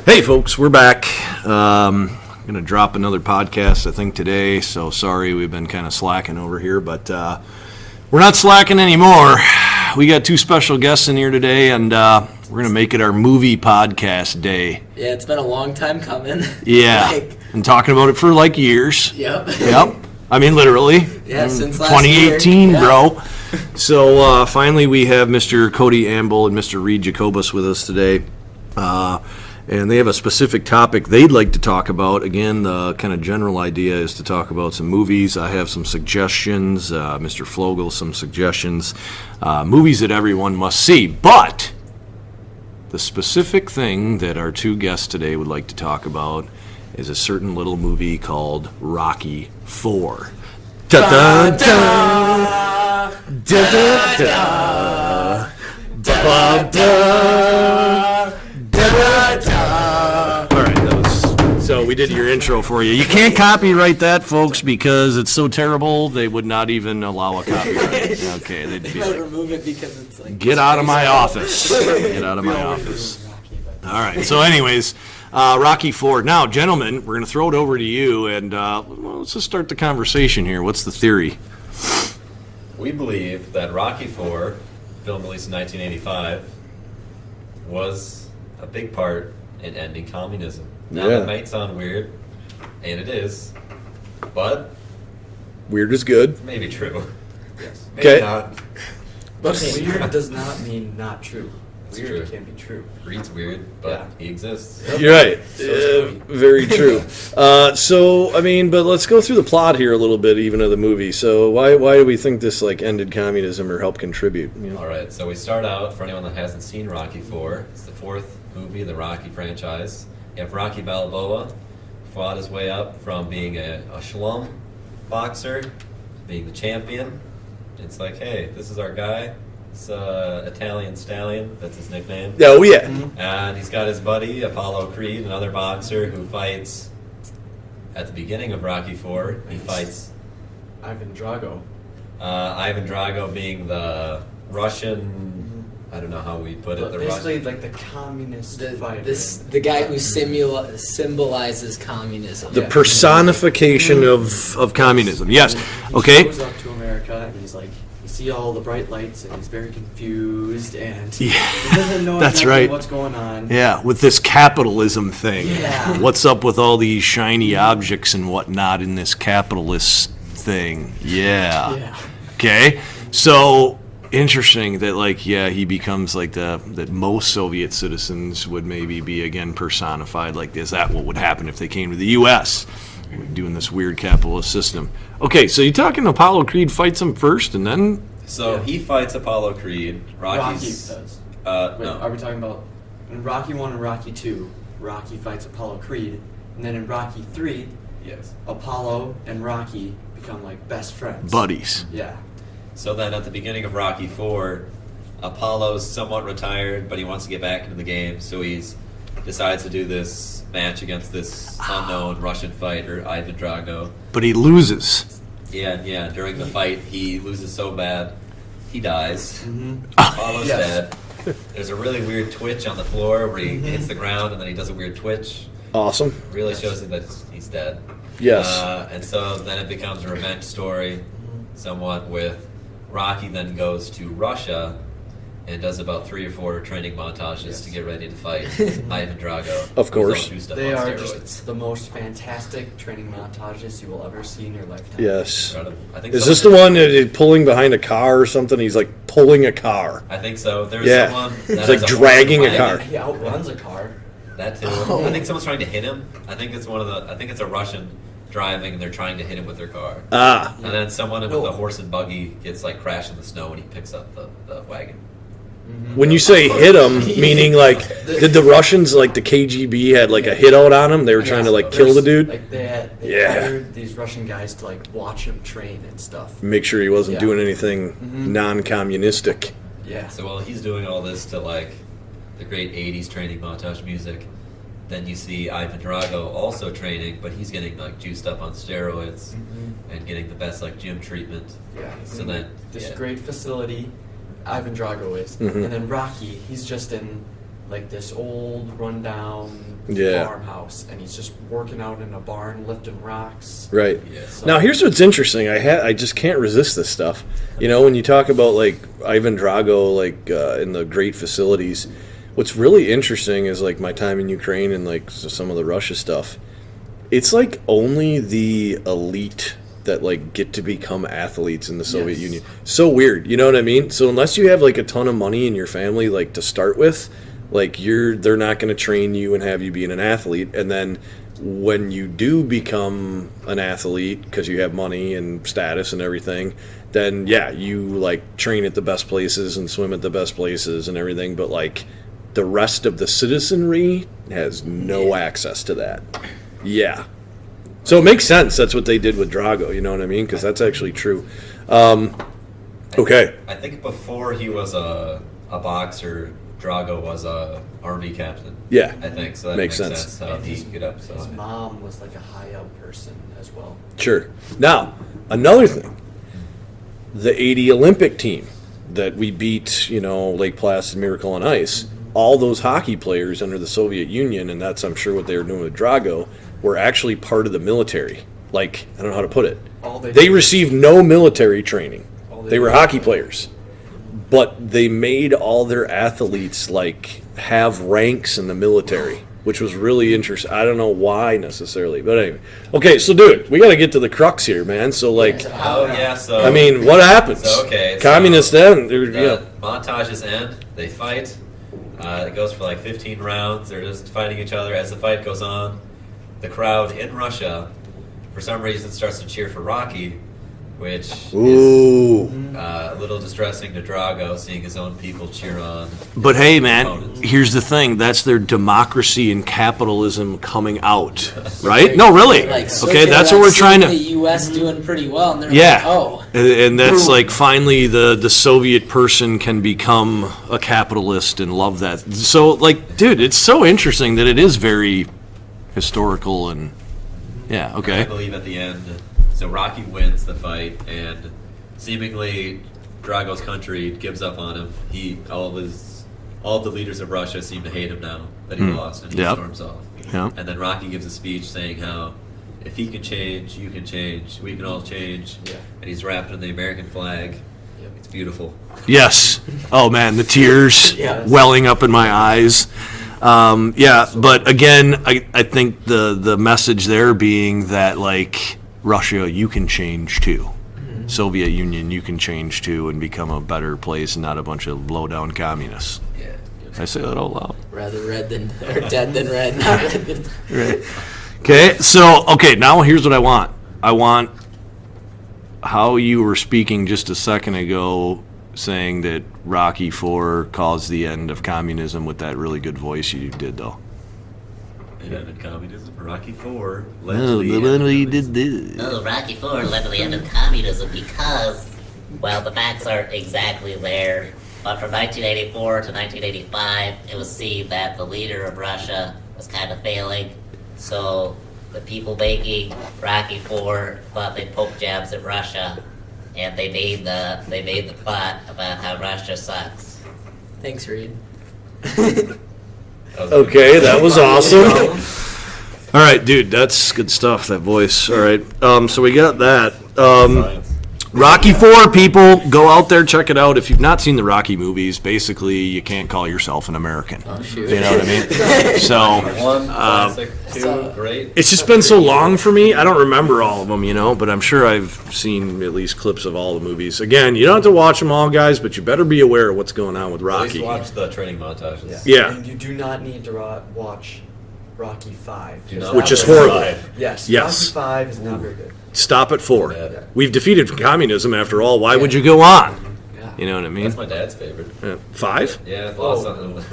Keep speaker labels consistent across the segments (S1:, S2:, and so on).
S1: Hey folks, we're back. I'm going to drop another podcast, I think, today, so sorry we've been kind of slacking over here, but we're not slacking anymore. We got two special guests in here today, and we're going to make it our movie podcast day.
S2: Yeah, it's been a long time coming.
S1: Yeah, been talking about it for like years.
S2: Yep.
S1: I mean, literally.
S2: Yeah, since last
S1: 2018,
S2: year.
S1: bro. So finally we have Mr. Cody Amble and Mr. Reed Jacobus with us today. And they have a specific topic they'd like to talk about. Again, the kind of general idea is to talk about some movies. I have some suggestions. Mr. Flogel, some suggestions. Movies that everyone must see. But the specific thing that our two guests today would like to talk about is a certain little movie called Rocky IV. Da-da-da! Da-da-da! Da-da-da! All right, so we did your intro for you. You can't copyright that, folks, because it's so terrible they would not even allow a copyright. Okay, they'd be like,
S2: remove it because it's like
S1: get out of my office. Get out of my office. All right. So, anyways, Rocky IV. Now, gentlemen, we're going to throw it over to you, and let's just start the conversation here. What's the theory?
S3: We believe that Rocky IV, film released in 1985, was a big part in ending communism. Now, that might sound weird, and it is, but
S1: Weird is good.
S3: maybe true.
S4: Yes.
S3: Maybe
S1: Okay.
S3: not.
S4: But weird does not mean not true.
S3: It's
S4: Weird
S3: true.
S4: can be true.
S3: Reed's weird, but he exists.
S1: You're right.
S4: So is Cody.
S1: Very true. So, I mean, but let's go through the plot here a little bit, even of the movie. So, why do we think this like ended communism or helped contribute? You know?
S3: All right, so we start out, for anyone that hasn't seen Rocky IV, it's the fourth movie of the Rocky franchise. You have Rocky Balboa, fought his way up from being a schlum boxer, being the champion. It's like, hey, this is our guy. It's Italian Stallion, that's his nickname.
S1: Oh yeah.
S3: And he's got his buddy, Apollo Creed, another boxer who fights at the beginning of Rocky IV. He fights
S4: Ivan Drago.
S3: Ivan Drago being the Russian, I don't know how we put it,
S4: But
S3: the
S4: basically,
S3: Russian.
S4: like the communist fighter.
S2: the guy who symbolizes communism.
S1: The personification of communism. Yes.
S4: He
S1: Okay.
S4: goes up to America and he's like, you see all the bright lights and he's very confused and he doesn't know
S1: that's
S4: exactly
S1: right.
S4: what's going on.
S1: Yeah, with this capitalism thing.
S4: Yeah.
S1: What's up with all these shiny objects and whatnot in this capitalist thing? Yeah. Okay. So interesting that he becomes like that most Soviet citizens would maybe be again personified like this. Is that what would happen if they came to the U.S. doing this weird capitalist system? Okay, so you're talking Apollo Creed fights him first and then
S3: So he fights Apollo Creed.
S4: Rocky
S3: Rocky's,
S4: does.
S3: no.
S4: Wait, are we talking about in Rocky 1 and Rocky 2, Rocky fights Apollo Creed, and then in Rocky 3,
S3: Yes.
S4: Apollo and Rocky become like best friends.
S1: buddies.
S4: Yeah.
S3: So then at the beginning of Rocky IV, Apollo's somewhat retired, but he wants to get back into the game, so he's decides to do this match against this unknown Russian fighter, Ivan Drago.
S1: But he loses.
S3: Yeah, during the fight, he loses so bad, he dies.
S4: Mm-hmm.
S3: Apollo's
S4: Yes.
S3: dead. There's a really weird twitch on the floor where he hits the ground and then he does a weird twitch.
S1: Awesome.
S3: Really shows you that he's dead.
S1: Yes.
S3: And so then it becomes a revenge story, somewhat with Rocky then goes to Russia and does about 3 or 4 training montages to get ready to fight Ivan Drago.
S1: Of course.
S3: who's all juiced up
S4: They
S3: on
S4: are
S3: steroids.
S4: just the most fantastic training montages you will ever see in your lifetime.
S1: Yes.
S3: Incredible. I think
S1: Is
S3: someone
S1: this the
S3: did-
S1: one that is pulling behind a car or something? He's like pulling a car.
S3: I think so. There's
S1: Yeah.
S3: someone
S1: He's
S3: that
S1: like
S3: has a
S1: dragging a
S3: horse
S1: car.
S3: wagon.
S4: He outruns a car.
S3: That too. I think someone's trying to hit him. I think it's a Russian driving and they're trying to hit him with their car.
S1: Ah.
S3: And then someone with
S4: No.
S3: a horse and buggy gets like crashed in the snow and he picks up the wagon.
S1: When you say hit him, meaning like, did the Russians, like the KGB, had like a hit out on him? They were trying to like kill the dude?
S4: Like they
S1: Yeah.
S4: hired these Russian guys to like watch him train and stuff.
S1: Make sure he wasn't
S4: Yeah.
S1: doing anything non-communistic.
S4: Yeah.
S3: So while he's doing all this to like the great 80s training montage music, then you see Ivan Drago also training, but he's getting like juiced up on steroids and getting the best like gym treatment.
S4: Yeah.
S3: So then
S4: this
S3: yeah.
S4: great facility, Ivan Drago is,
S1: Mhm.
S4: and then Rocky, he's just in like this old rundown
S1: Yeah.
S4: farmhouse, and he's just working out in a barn lifting rocks.
S1: Right.
S3: Yeah.
S4: So-
S1: Now, here's what's interesting. I just can't resist this stuff. You know, when you talk about like Ivan Drago, like in the great facilities, what's really interesting is like my time in Ukraine and like some of the Russia stuff. It's like only the elite that like get to become athletes in the Soviet
S4: Yes.
S1: Union. So weird, you know what I mean? So unless you have like a ton of money in your family, like to start with, like they're not going to train you and have you being an athlete. And then when you do become an athlete because you have money and status and everything, then yeah, you like train at the best places and swim at the best places and everything. But like the rest of the citizenry has no access to that. Yeah. So it makes sense. That's what they did with Drago. You know what I mean? Because that's actually true. Okay.
S3: I think before he was a boxer, Drago was a army captain.
S1: Yeah.
S3: I think so. That
S1: Makes
S3: makes
S1: sense.
S3: How
S4: And
S3: he
S4: his-
S3: could get up. So
S4: His mom was like a high up person as well.
S1: Sure. Now, another thing. The 80 Olympic team that we beat, you know, Lake Placid, Miracle on Ice, all those hockey players under the Soviet Union, and that's, I'm sure, what they were doing with Drago, were actually part of the military. Like, I don't know how to put it.
S4: All they
S1: They
S4: did-
S1: received no military training.
S4: All
S1: They were
S4: did-
S1: hockey players. But they made all their athletes, like, have ranks in the military, which was really interesting. I don't know why necessarily, but anyway. Okay, so, dude, we got to get to the crux here, man. So, like,
S3: Oh yeah. So
S1: I mean, what happens?
S3: So, okay, so
S1: Communists then, they're,
S3: the
S1: you know,
S3: montages end. They fight. It goes for like 15 rounds. They're just fighting each other. As the fight goes on, the crowd in Russia, for some reason, starts to cheer for Rocky, which is
S1: ooh.
S3: a little distressing to Drago, seeing his own people cheer on.
S1: But hey, man,
S3: opponents.
S1: here's the thing. That's their democracy and capitalism coming out, right? No, really.
S2: Like,
S1: Okay, that's what we're trying
S2: The
S1: to...
S2: U.S. doing pretty well, and they're
S1: Yeah.
S2: like, oh,
S1: And that's like finally the Soviet person can become a capitalist and love that. So, like, dude, it's so interesting that it is very historical and... Yeah,
S3: I
S1: okay.
S3: believe at the end, so Rocky wins the fight, and seemingly Drago's country gives up on him. All of the leaders of Russia seem to hate him now that he lost, and he
S1: Yep.
S3: storms off.
S1: Yeah.
S3: And then Rocky gives a speech saying how if he can change, you can change, we can all change.
S4: Yeah.
S3: And he's wrapped in the American flag.
S4: Yep.
S3: It's beautiful.
S1: Yes. Oh man, the tears
S4: Yes.
S1: welling up in my eyes. Yeah, but again, I think the message there being that like Russia, you can change too. Soviet Union, you can change too and become a better place and not a bunch of low down communists.
S3: Yeah.
S1: Did I say that out loud?
S2: rather red than or dead than red, not red than.
S1: Right. Okay, so now here's what I want. I want how you were speaking just a second ago, saying that Rocky IV caused the end of communism with that really good voice you did, though.
S3: And in communism, Rocky IV led
S1: No,
S3: to the
S1: the
S3: end
S1: one
S3: of
S1: we
S3: communism.
S1: did this.
S5: No, Rocky IV led to the end of communism because, well, the facts aren't exactly there. But from 1984 to 1985, it was seen that the leader of Russia was kind of failing. So the people making Rocky IV thought they'd poke jabs at Russia, and they made the plot about how Russia sucks.
S2: Thanks, Reed.
S3: That was
S1: Okay, that was awesome. All right, dude, that's good stuff, that voice. All right, so we got that.
S3: science.
S1: Rocky IV, people, go out there, check it out. If you've not seen the Rocky movies, basically, you can't call yourself an American.
S2: Oh shoot.
S1: You know what I mean? So...
S3: One classic, two
S2: so-
S3: great.
S1: It's just been so long for me. I don't remember all of them, you know, but I'm sure I've seen at least clips of all the movies. Again, you don't have to watch them all, guys, but you better be aware of what's going on with
S3: At least
S1: Rocky.
S3: watch the training montages.
S1: Yeah.
S4: And you do not need to watch Rocky 5.
S3: Do not
S1: Which is
S3: watch
S1: horrible.
S3: Five.
S4: Yes.
S1: Yes.
S4: Rocky 5 is not very good.
S1: Stop at 4.
S3: Yeah.
S1: We've defeated communism after all. Why would you go on?
S4: Yeah.
S1: You know what I mean?
S3: That's my dad's favorite.
S1: 5?
S3: Yeah, it's
S4: Oh.
S3: lost something. When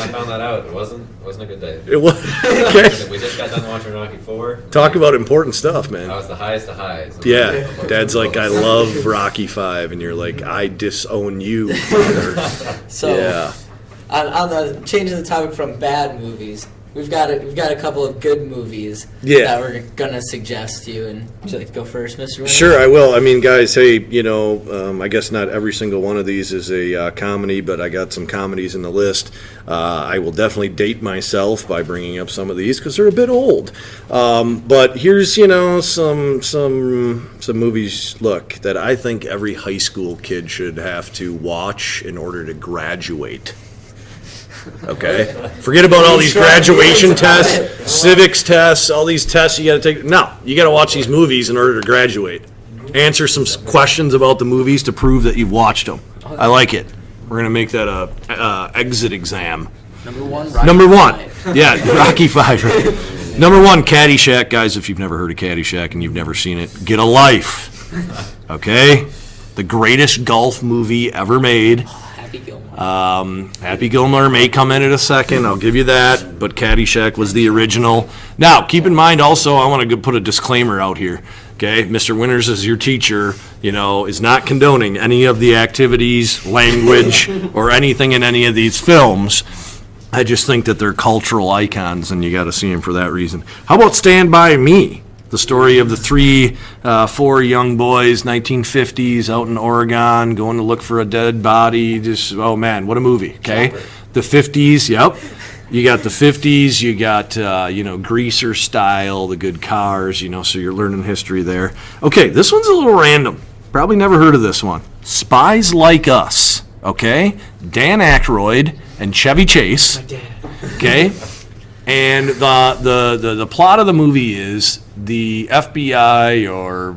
S3: I found that out, it wasn't a good day.
S1: It was. Okay.
S3: We just got done watching Rocky 4.
S1: Talk about important stuff,
S3: I
S1: man.
S3: was the highest of highs.
S1: Yeah. Dad's like, I love Rocky 5, and you're like, I disown you, father.
S2: So
S1: Yeah.
S2: on the changing the topic from bad movies, we've got a couple of good movies that we're gonna suggest to you. And would you like to go first, Mr. Winter?
S1: Sure, I will. I mean, guys, hey, I guess not every single one of these is a comedy, but I got some comedies in the list. I will definitely date myself by bringing up some of these because they're a bit old. But here's, some movies, look, that I think every high school kid should have to watch in order to graduate. Okay? Forget about all these graduation tests, civics tests, all these tests you got to take. No, you got to watch these movies in order to graduate. Answer some questions about the movies to prove that you've watched them. I like it. We're going to make that a exit exam.
S2: Number one.
S1: Yeah, Rocky 5. Right? Number 1, Caddyshack. Guys, if you've never heard of Caddyshack and you've never seen it, get a life. Okay? The greatest golf movie ever made.
S2: Happy Gilmore.
S1: Happy Gilmore may come in a second. I'll give you that. But Caddyshack was the original. Now, keep in mind also, I want to put a disclaimer out here. Okay, Mr. Winters is your teacher, is not condoning any of the activities, language, or anything in any of these films. I just think that they're cultural icons, and you got to see them for that reason. How about Stand By Me? The story of the 4 young boys, 1950s, out in Oregon, going to look for a dead body. Just, oh man, what a movie, okay? The 50s, yep. You got the 50s, you got, greaser style, the good cars, so you're learning history there. Okay, this one's a little random. Probably never heard of this one. Spies Like Us, okay? Dan Aykroyd and Chevy Chase, okay? And the plot of the movie is the FBI or,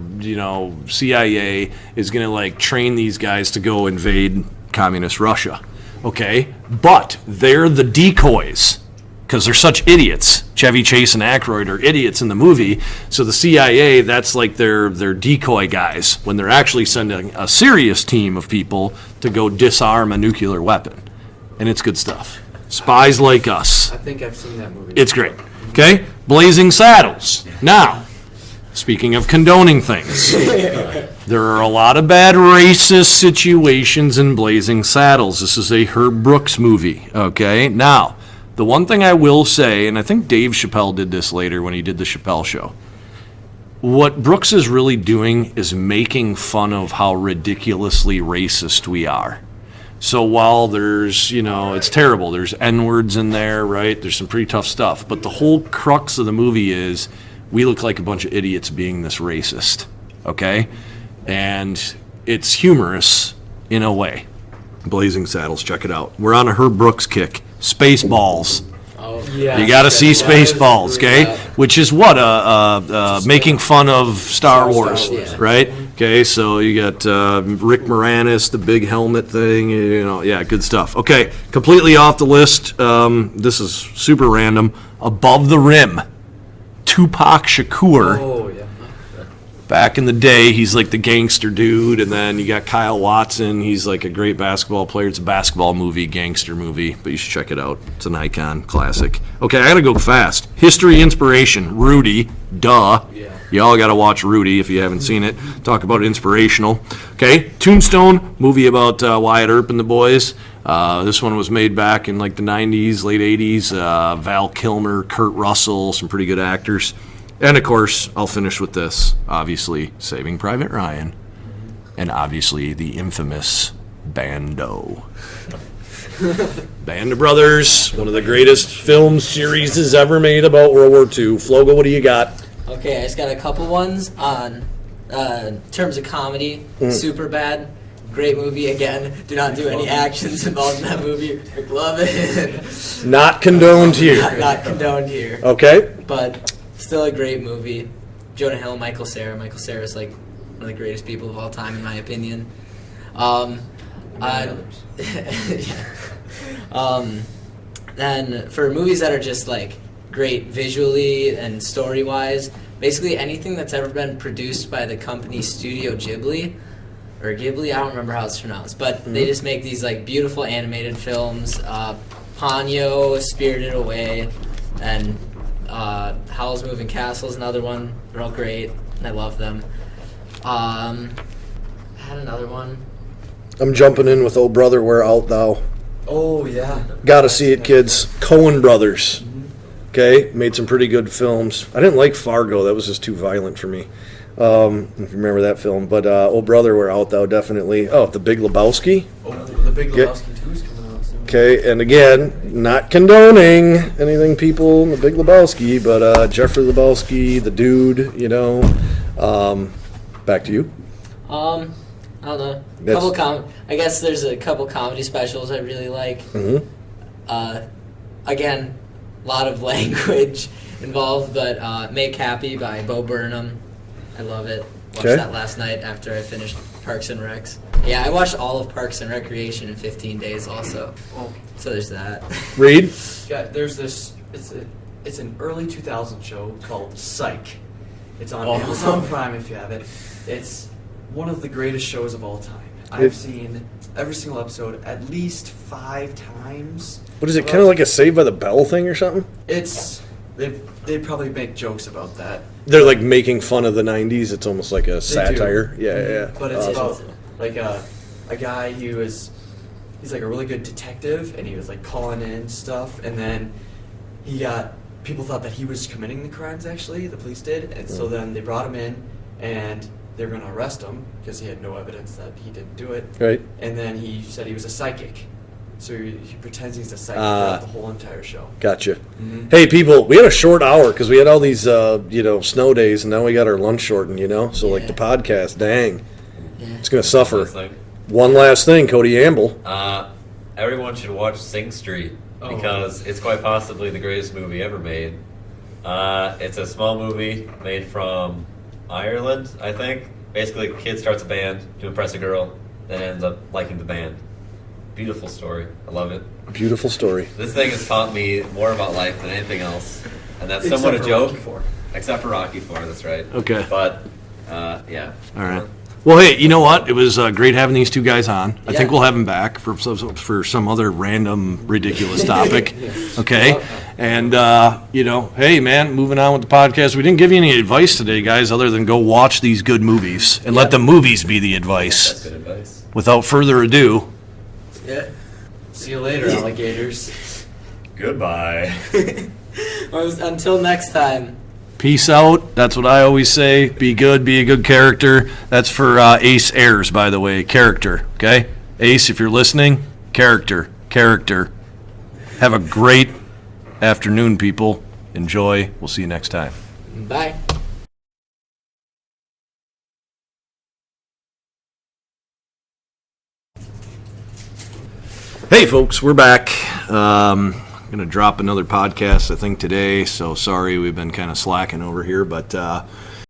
S1: CIA is going to, train these guys to go invade communist Russia. Okay, but they're the decoys because they're such idiots. Chevy Chase and Aykroyd are idiots in the movie, so the CIA, that's like their decoy guys when they're actually sending a serious team of people to go disarm a nuclear weapon. And it's good stuff. Spies Like Us.
S4: I think I've seen that movie.
S1: It's great. Okay, Blazing Saddles. Now, speaking of condoning things, there are a lot of bad racist situations in Blazing Saddles. This is a Herb Brooks movie, okay? Now, the one thing I will say, and I think Dave Chappelle did this later when he did the Chappelle Show, what Brooks is really doing is making fun of how ridiculously racist we are. So while there's, it's terrible, there's N-words in there, right? There's some pretty tough stuff. But the whole crux of the movie is we look like a bunch of idiots being this racist, okay? And it's humorous in a way. Blazing Saddles, check it out. We're on a Herb Brooks kick. Spaceballs.
S2: Oh,
S4: Yeah.
S1: You got to see Spaceballs, okay? Which is what? Making fun of Star Wars,
S2: yeah.
S1: right? Okay, so you got Rick Moranis, the big helmet thing, yeah, good stuff. Okay, completely off the list. This is super random. Above the Rim. Tupac Shakur.
S4: Oh, yeah.
S1: Back in the day, he's like the gangster dude, and then you got Kyle Watson. He's like a great basketball player. It's a basketball movie, gangster movie, but you should check it out. It's an icon, classic. Okay, I gotta go fast. History Inspiration, Rudy, duh.
S4: Yeah.
S1: Y'all gotta watch Rudy if you haven't seen it. Talk about inspirational. Okay, Tombstone, movie about Wyatt Earp and the boys. This one was made back in like the 90s, late 80s. Val Kilmer, Kurt Russell, some pretty good actors. And of course, I'll finish with this. Obviously, Saving Private Ryan. And obviously, the infamous Bando. Band of Brothers, one of the greatest film series ever made about World War II. Flogel, what do you got?
S2: Okay, I just got a couple ones on terms of comedy. Superbad, great movie. Again, do not do any actions involved in that movie. Love it.
S1: Not condoned here.
S2: Not condoned here.
S1: Okay.
S2: But still a great movie. Jonah Hill, Michael Cera. Michael Cera is like one of the greatest people of all time, in my opinion. Then for movies that are just like great visually and story-wise, basically anything that's ever been produced by the company Studio Ghibli, or Ghibli, I don't remember how it's pronounced, but they just make these like beautiful animated films. Ponyo, Spirited Away, and Howl's Moving Castle is another one. They're all great. I love them. I had another one.
S1: I'm jumping in with Oh Brother, Where Art Thou?
S4: Oh, yeah.
S1: Gotta see it, kids. Coen Brothers. Okay, made some pretty good films. I didn't like Fargo. That was just too violent for me. If you remember that film. But Oh Brother, We're Out, though, definitely. Oh, The Big Lebowski.
S4: Oh, the Big
S1: Get-
S4: Lebowski 2's coming out soon.
S1: Okay, and again, not condoning anything, people, in The Big Lebowski, but Jeffrey Lebowski, the dude, you know. Back to you.
S2: I don't know.
S1: That's-
S2: I guess there's a couple comedy specials I really like.
S1: Mm-hmm.
S2: Again, a lot of language involved, but Make Happy by Bo Burnham. I love it. Watched
S1: Okay.
S2: that last night after I finished Parks and Recs. Yeah, I watched all of Parks and Recreation in 15 days also.
S4: Oh,
S2: So there's that.
S1: Reed?
S4: yeah, there's this. It's an early 2000 show called Psych. It's on
S2: Oh.
S4: Amazon Prime if you have it. It's one of the greatest shows of all time. I've seen every single episode at least 5 times.
S1: What is it, kind of like a Saved by the Bell thing or something?
S4: It's they probably make jokes about that.
S1: They're like making fun of the 90s. It's almost like a
S4: They
S1: satire.
S4: do.
S1: Yeah.
S4: But it's
S1: Awesome.
S4: about like a guy he's like a really good detective, and he was like calling in stuff, and then people thought that he was committing the crimes, actually, the police did, and so then they brought him in, and they were going to arrest him because he had no evidence that he didn't do it.
S1: Right.
S4: And then he said he was a psychic. So he pretends he's a psychic throughout the whole entire show.
S1: Gotcha.
S4: Mm-hmm.
S1: Hey, people, we had a short hour because we had all these, snow days, and now we got our lunch shortened, So, like, the podcast, dang,
S2: Yeah.
S1: it's going to suffer.
S3: Last thing.
S1: One last thing, Cody Amble.
S3: Everyone should watch Sing Street
S4: Oh.
S3: because it's quite possibly the greatest movie ever made. It's a small movie made from Ireland, I think. Basically, a kid starts a band to impress a girl, then ends up liking the band. Beautiful story. I love it.
S1: Beautiful story.
S3: This thing has taught me more about life than anything else, and that's
S4: Except
S3: somewhat a
S4: for
S3: joke.
S4: Rocky IV.
S3: Except for Rocky IV, that's right.
S1: Okay.
S3: But yeah.
S1: All right. Well, hey, you know what? It was great having these two guys on. I think
S2: Yeah.
S1: we'll have them back for some other random, ridiculous topic. Okay? And, hey, man, moving on with the podcast. We didn't give you any advice today, guys, other than go watch these good movies and let the movies be the
S3: That's
S1: advice.
S3: good advice.
S1: Without further ado,
S2: Yeah.
S4: See you later, alligators.
S3: Goodbye.
S2: Until next time.
S1: peace out. That's what I always say. Be good, be a good character. That's for Ace Ayers, by the way. Character, okay? Ace, if you're listening, character. Have a great afternoon, people. Enjoy. We'll see you next time.
S2: Bye.
S1: Hey, folks, we're back. Going to drop another podcast, I think, today. So sorry, we've been kind of slacking over here, but